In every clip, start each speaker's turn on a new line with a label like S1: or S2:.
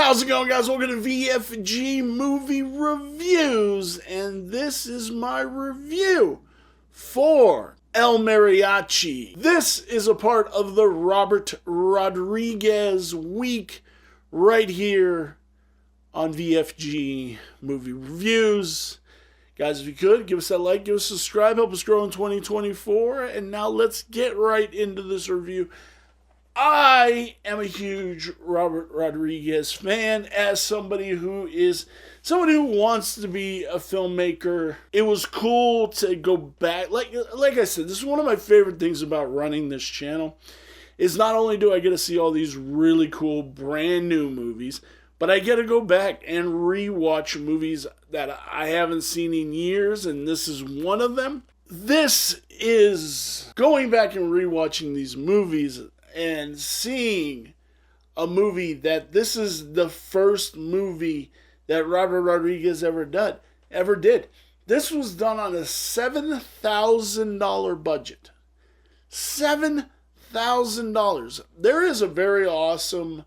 S1: How's it going, guys? Welcome to VFG Movie Reviews, and this is my review for El Mariachi. This is a part of the Robert Rodriguez week right here on VFG Movie Reviews. Guys, if you could, give us that like, give us a subscribe, help us grow in 2024, and now let's get right into this review. I am a huge Robert Rodriguez fan. As somebody who wants to be a filmmaker, it was cool to go back. Like I said, this is one of my favorite things about running this channel. Is not only do I get to see all these really cool brand new movies, but I get to go back and rewatch movies that I haven't seen in years, and this is one of them. This is going back and rewatching these movies and seeing a movie that this is the first movie that Robert Rodriguez ever did. This was done on a $7,000 budget. $7,000. There is a very awesome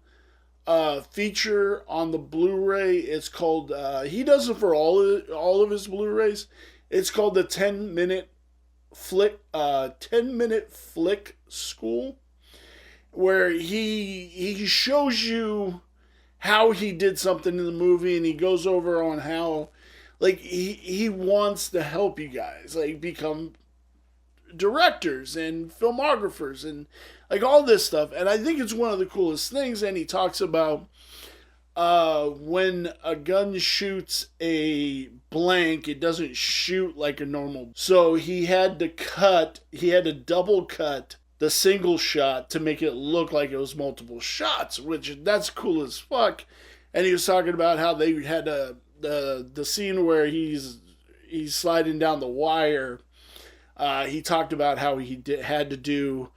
S1: feature on the Blu-ray. It's called, he does it for all of his Blu-rays. It's called the 10-minute flick school, where he shows you how he did something in the movie, and he goes over on how, like, he wants to help you guys, like, become directors and filmographers and, like, all this stuff. And I think it's one of the coolest things. And he talks about when a gun shoots a blank, it doesn't shoot like a normal. So he had to double cut the single shot to make it look like it was multiple shots, which that's cool as fuck. And he was talking about how they had the scene where he's sliding down the wire. He talked about how he had to do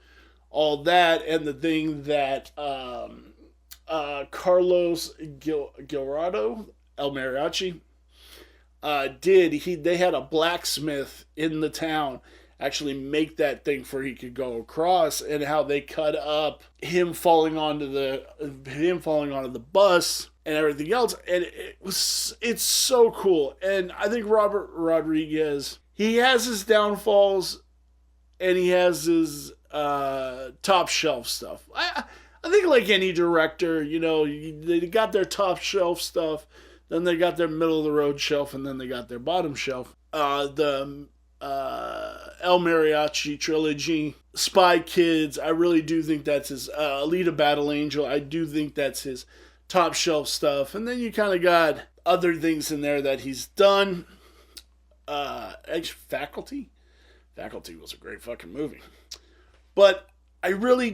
S1: all that, and the thing that Carlos Gilrado, El Mariachi, did. They had a blacksmith in the town actually make that thing for he could go across, and how they cut up him falling onto the bus and everything else. And it's so cool. And I think Robert Rodriguez, he has his downfalls and he has his top shelf stuff. I think, like any director, they got their top shelf stuff, then they got their middle of the road shelf, and then they got their bottom shelf. The El Mariachi trilogy, Spy Kids, I really do think that's his, Alita Battle Angel, I do think that's his top shelf stuff. And then you kind of got other things in there that he's done. Faculty was a great fucking movie. But I really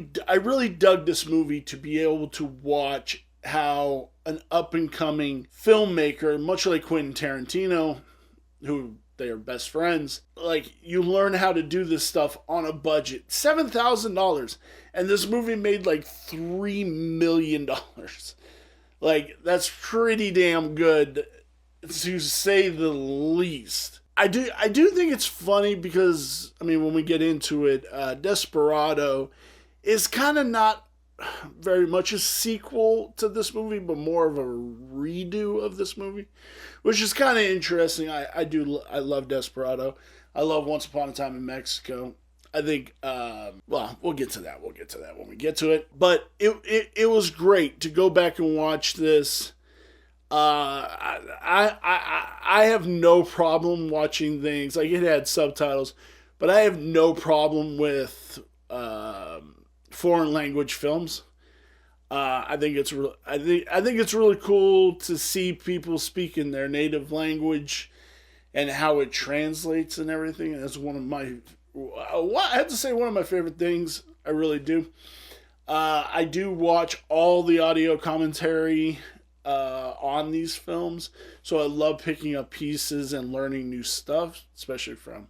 S1: dug this movie to be able to watch how an up-and-coming filmmaker, much like Quentin Tarantino, who they are best friends, like, you learn how to do this stuff on a budget. $7,000. And this movie made like $3 million. Like, that's pretty damn good, to say the least. I do think it's funny because, I mean, when we get into it, Desperado is kind of not very much a sequel to this movie, but more of a redo of this movie, which is kind of interesting. I love Desperado. I love Once Upon a Time in Mexico. I think, we'll get to that. We'll get to that when we get to it. But it was great to go back and watch this. I have no problem watching things, like, it had subtitles, but I have no problem with foreign language films. I think it's really cool to see people speak in their native language and how it translates and everything. And that's one of my favorite things. I really do. I do watch all the audio commentary on these films, so I love picking up pieces and learning new stuff, especially from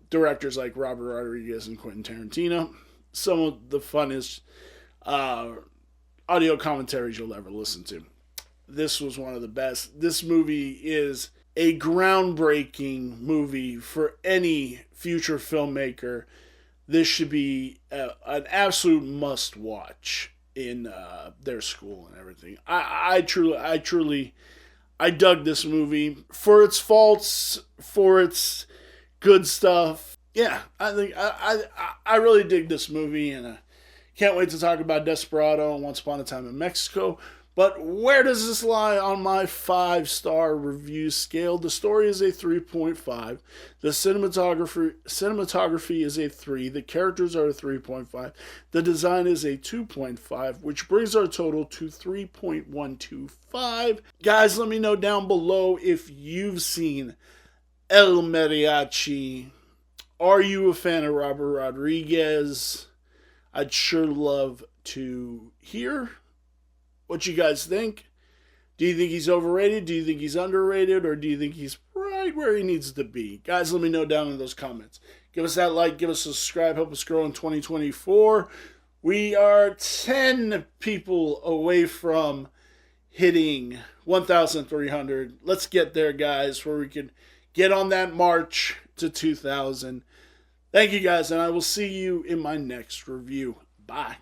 S1: directors like Robert Rodriguez and Quentin Tarantino. Some of the funnest audio commentaries you'll ever listen to. This was one of the best. This movie is a groundbreaking movie for any future filmmaker. This should be an absolute must watch. in their school and everything. I truly dug this movie for its faults, for its good stuff. Yeah, I think I really dig this movie, and can't wait to talk about Desperado and Once Upon a Time in Mexico. But where does this lie on my 5-star review scale? The story is a 3.5. The cinematography is a 3. The characters are a 3.5. The design is a 2.5, which brings our total to 3.125. Guys, let me know down below if you've seen El Mariachi. Are you a fan of Robert Rodriguez? I'd sure love to hear what you guys think. Do you think he's overrated? Do you think he's underrated? Or do you think he's right where he needs to be? Guys, let me know down in those comments. Give us that like, give us a subscribe, help us grow in 2024. We are 10 people away from hitting 1,300. Let's get there, guys, where we can get on that march to 2,000. Thank you, guys, and I will see you in my next review. Bye.